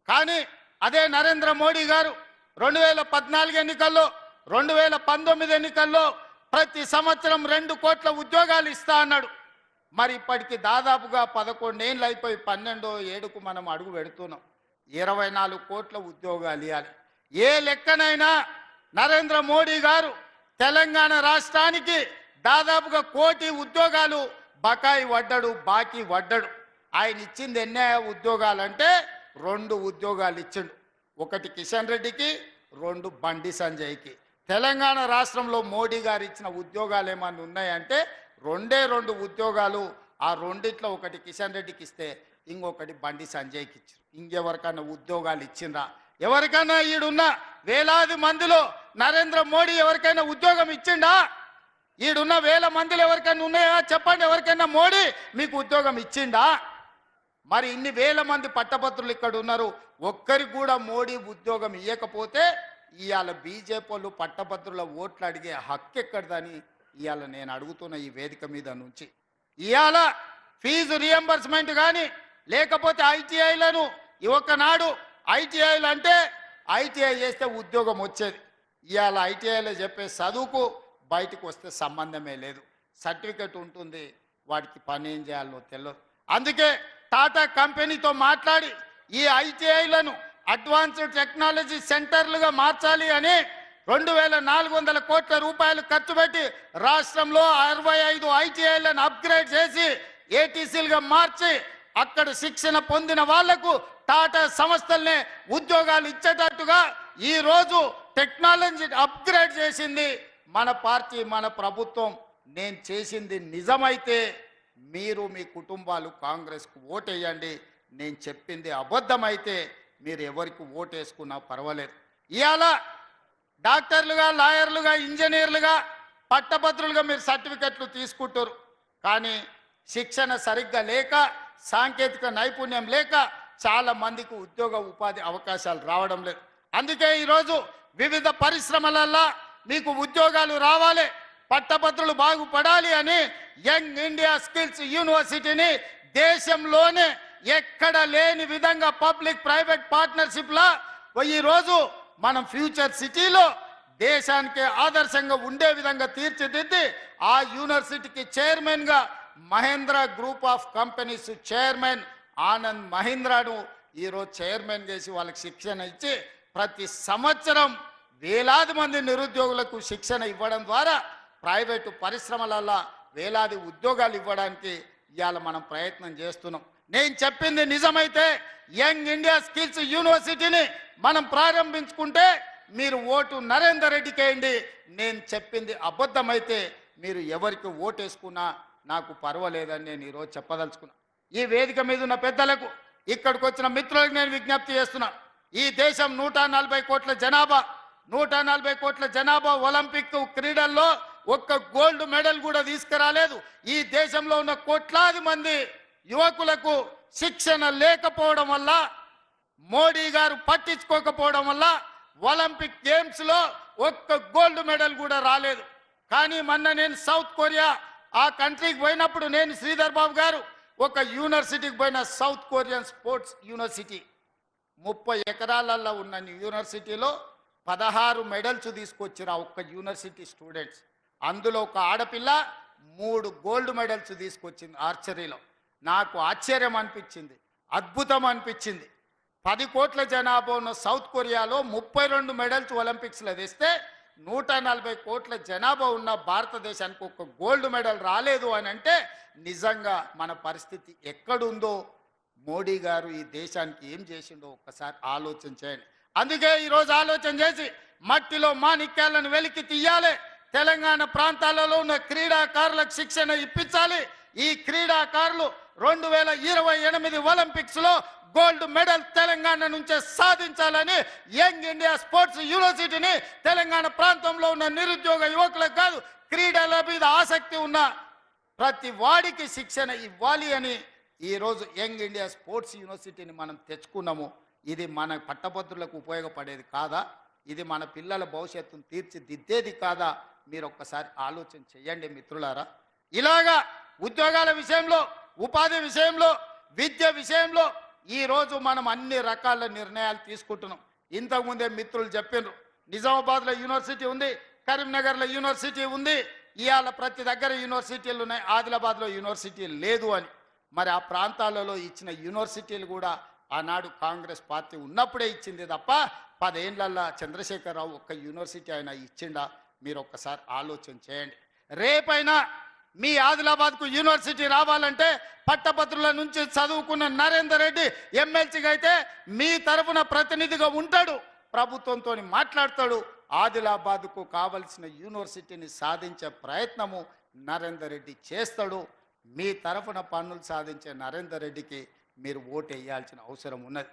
కానీ అదే నరేంద్ర మోడీ గారు 2014 ఎన్నికల్లో 2019 ఎన్నికల్లో ప్రతి సంవత్సరం 2 కోట్ల ఉద్యోగాలు ఇస్తా అన్నాడు. మరి ఇప్పటికి దాదాపుగా 11 ఏళ్ళు అయిపోయి 12వ ఏడుకు మనం అడుగు పెడుతున్నాం. 24 కోట్ల ఉద్యోగాలు ఇవ్వాలి. ఏ లెక్కనైనా నరేంద్ర మోడీ గారు తెలంగాణ రాష్ట్రానికి దాదాపుగా 1 కోటి ఉద్యోగాలు బకాయి పడ్డాడు, బాకీ పడ్డాడు. ఆయన ఇచ్చింది ఎన్ని ఉద్యోగాలంటే 2 ఉద్యోగాలు ఇచ్చిండు. ఒకటి కిషన్ రెడ్డికి, 2 బండి సంజయ్కి. తెలంగాణ రాష్ట్రంలో మోడీ గారు ఇచ్చిన ఉద్యోగాలు ఏమన్నా ఉన్నాయంటే 2 ఉద్యోగాలు. ఆ రెండిట్లో ఒకటి కిషన్ రెడ్డికి ఇస్తే ఇంకొకటి బండి సంజయ్కి ఇచ్చారు. ఇంకెవరికన్నా ఉద్యోగాలు ఇచ్చిండ్రా? ఎవరికైనా ఈడున్న వేలాది మందిలో నరేంద్ర మోడీ ఎవరికైనా ఉద్యోగం ఇచ్చిండా? ఈడున్న వేల మందిలో ఎవరికైనా ఉన్నాయా చెప్పండి. ఎవరికైనా మోడీ మీకు ఉద్యోగం ఇచ్చిండా? మరి ఇన్ని వేల మంది పట్టభద్రులు ఇక్కడ ఉన్నారు, ఒక్కరికి కూడా మోడీ ఉద్యోగం ఇవ్వకపోతే ఇవాళ బీజేపీ వాళ్ళు పట్టభద్రుల ఓట్లు అడిగే హక్కు ఎక్కడదని ఇవాళ నేను అడుగుతున్న ఈ వేదిక మీద నుంచి. ఇవాళ ఫీజు రియంబర్స్మెంట్ కానీ లేకపోతే ఐటీఐలను ఒకనాడు ఐటీఐలు అంటే ఐటీఐ చేస్తే ఉద్యోగం వచ్చేది. ఇవాళ ఐటీఐలో చెప్పే చదువుకు బయటకు వస్తే సంబంధమే లేదు. సర్టిఫికెట్ ఉంటుంది, వాడికి పని ఏం చేయాలో తెలియదు. అందుకే టాటా కంపెనీతో మాట్లాడి ఈ ఐటీఐలను అడ్వాన్స్డ్ టెక్నాలజీ సెంటర్లుగా మార్చాలి అని 2400 కోట్ల రూపాయలు ఖర్చు పెట్టి రాష్ట్రంలో 65 ఐటీఐలను అప్గ్రేడ్ చేసి ఏటీసీలుగా మార్చి అక్కడ శిక్షణ పొందిన వాళ్లకు టాటా సంస్థలనే ఉద్యోగాలు ఇచ్చేటట్టుగా ఈరోజు టెక్నాలజీ అప్గ్రేడ్ చేసింది మన పార్టీ, మన ప్రభుత్వం. నేను చేసింది నిజమైతే మీరు మీ కుటుంబాలు కాంగ్రెస్కు ఓటేయండి. నేను చెప్పింది అబద్ధమైతే మీరు ఎవరికి ఓటేసుకున్నా పర్వాలేదు. ఇవాళ డాక్టర్లుగా, లాయర్లుగా, ఇంజనీర్లుగా, పట్టభద్రులుగా మీరు సర్టిఫికెట్లు తీసుకుంటారు. కానీ శిక్షణ సరిగ్గా లేక, సాంకేతిక నైపుణ్యం లేక చాలా మందికి ఉద్యోగ ఉపాధి అవకాశాలు రావడం లేదు. అందుకే ఈరోజు వివిధ పరిశ్రమలల్లో మీకు ఉద్యోగాలు రావాలి, పట్టభద్రులు బాగుపడాలి అని యంగ్ ఇండియా స్కిల్స్ యూనివర్సిటీని దేశంలోనే ఎక్కడ లేని విధంగా పబ్లిక్ ప్రైవేట్ పార్ట్నర్షిప్లా ఈరోజు మనం ఫ్యూచర్ సిటీలో దేశానికి ఆదర్శంగా ఉండే విధంగా తీర్చిదిద్ది ఆ యూనివర్సిటీకి చైర్మన్గా Mahindra group of companies chairman Anand మహీంద్రాను ఈరోజు చైర్మన్ చేసి వాళ్ళకి శిక్షణ ఇచ్చి ప్రతి సంవత్సరం వేలాది మంది నిరుద్యోగులకు శిక్షణ ఇవ్వడం ద్వారా ప్రైవేటు పరిశ్రమలలో వేలాది ఉద్యోగాలు ఇవ్వడానికి ఇవాళ మనం ప్రయత్నం చేస్తున్నాం. నేను చెప్పింది నిజమైతే యంగ్ ఇండియా స్కిల్స్ యూనివర్సిటీని మనం ప్రారంభించుకుంటే మీరు ఓటు నరేందర్ రెడ్డికి వేయండి. నేను చెప్పింది అబద్ధమైతే మీరు ఎవరికి ఓటేసుకున్నా నాకు పర్వాలేదని నేను ఈరోజు చెప్పదలుచుకున్నా. ఈ వేదిక మీద ఉన్న పెద్దలకు, ఇక్కడికి వచ్చిన మిత్రులకు నేను విజ్ఞప్తి చేస్తున్నా. ఈ దేశం 140 కోట్ల జనాభా, 140 కోట్ల జనాభా ఒలింపిక్ క్రీడల్లో ఒక్క గోల్డ్ మెడల్ కూడా తీసుకురాలేదు. ఈ దేశంలో ఉన్న కోట్లాది మంది యువకులకు శిక్షణ లేకపోవడం వల్ల, మోడీ గారు పట్టించుకోకపోవడం వల్ల ఒలింపిక్ గేమ్స్ లో ఒక్క గోల్డ్ మెడల్ కూడా రాలేదు. కానీ మొన్న నేను సౌత్ కొరియా ఆ కంట్రీకి పోయినప్పుడు నేను శ్రీధర్ బాబు గారు ఒక యూనివర్సిటీకి పోయిన, సౌత్ కొరియన్ స్పోర్ట్స్ యూనివర్సిటీ 30 ఎకరాలలో ఉన్న యూనివర్సిటీలో 16 మెడల్స్ తీసుకొచ్చారు ఆ ఒక్క యూనివర్సిటీ స్టూడెంట్స్. అందులో ఒక ఆడపిల్ల 3 గోల్డ్ మెడల్స్ తీసుకొచ్చింది ఆర్చరీలో. నాకు ఆశ్చర్యం అనిపించింది, అద్భుతం అనిపించింది. 10 కోట్ల జనాభా ఉన్న సౌత్ కొరియాలో 32 మెడల్స్ ఒలింపిక్స్లో తెస్తే 140 కోట్ల జనాభా ఉన్న భారతదేశానికి ఒక గోల్డ్ మెడల్ రాలేదు అని అంటే నిజంగా మన పరిస్థితి ఎక్కడుందో, మోడీ గారు ఈ దేశానికి ఏం చేసిండో ఒక్కసారి ఆలోచన చేయండి. అందుకే ఈరోజు ఆలోచన చేసి మట్టిలో మాణిక్యాలను వెలికి తీయాలి. తెలంగాణ ప్రాంతాలలో ఉన్న క్రీడాకారులకు శిక్షణ ఇప్పించాలి. ఈ క్రీడాకారులు 2028 ఒలింపిక్స్ లో గోల్డ్ మెడల్ తెలంగాణ నుంచే సాధించాలని యంగ్ ఇండియా స్పోర్ట్స్ యూనివర్సిటీని తెలంగాణ ప్రాంతంలో ఉన్న నిరుద్యోగ యువకులకు కాదు, క్రీడల మీద ఆసక్తి ఉన్న ప్రతి వాడికి శిక్షణ ఇవ్వాలి అని ఈరోజు యంగ్ ఇండియా స్పోర్ట్స్ యూనివర్సిటీని మనం తెచ్చుకున్నాము. ఇది మన పట్టభద్రులకు ఉపయోగపడేది కాదా? ఇది మన పిల్లల భవిష్యత్తును తీర్చిదిద్దేది కాదా? మీరు ఒక్కసారి ఆలోచన చేయండి మిత్రులారా. ఇలాగా ఉద్యోగాల విషయంలో, ఉపాధి విషయంలో, విద్య విషయంలో ఈరోజు మనం అన్ని రకాల నిర్ణయాలు తీసుకుంటున్నాం. ఇంతకుముందే మిత్రులు చెప్పినారు, నిజామాబాద్లో యూనివర్సిటీ ఉంది, కరీంనగర్లో యూనివర్సిటీ ఉంది, ఇవాళ ప్రతి దగ్గర యూనివర్సిటీలు ఉన్నాయి, ఆదిలాబాద్లో యూనివర్సిటీ లేదు అని. మరి ఆ ప్రాంతాలలో ఇచ్చిన యూనివర్సిటీలు కూడా ఆనాడు కాంగ్రెస్ పార్టీ ఉన్నప్పుడే ఇచ్చింది తప్ప 10 ఏళ్లలో చంద్రశేఖరరావు ఒక్క యూనివర్సిటీ అయినా ఇచ్చిండా? మీరు ఒక్కసారి ఆలోచన చేయండి. రేపైనా మీ ఆదిలాబాద్కు యూనివర్సిటీ రావాలంటే పట్టభద్రుల నుంచి చదువుకున్న నరేందర్ రెడ్డి ఎమ్మెల్సీగా అయితే మీ తరఫున ప్రతినిధిగా ఉంటాడు, ప్రభుత్వంతో మాట్లాడతాడు. ఆదిలాబాద్కు కావలసిన యూనివర్సిటీని సాధించే ప్రయత్నము నరేందర్ రెడ్డి చేస్తాడు. మీ తరఫున పన్నులు సాధించే నరేందర్ రెడ్డికి మీరు ఓటు వేయాల్సిన అవసరం ఉన్నది.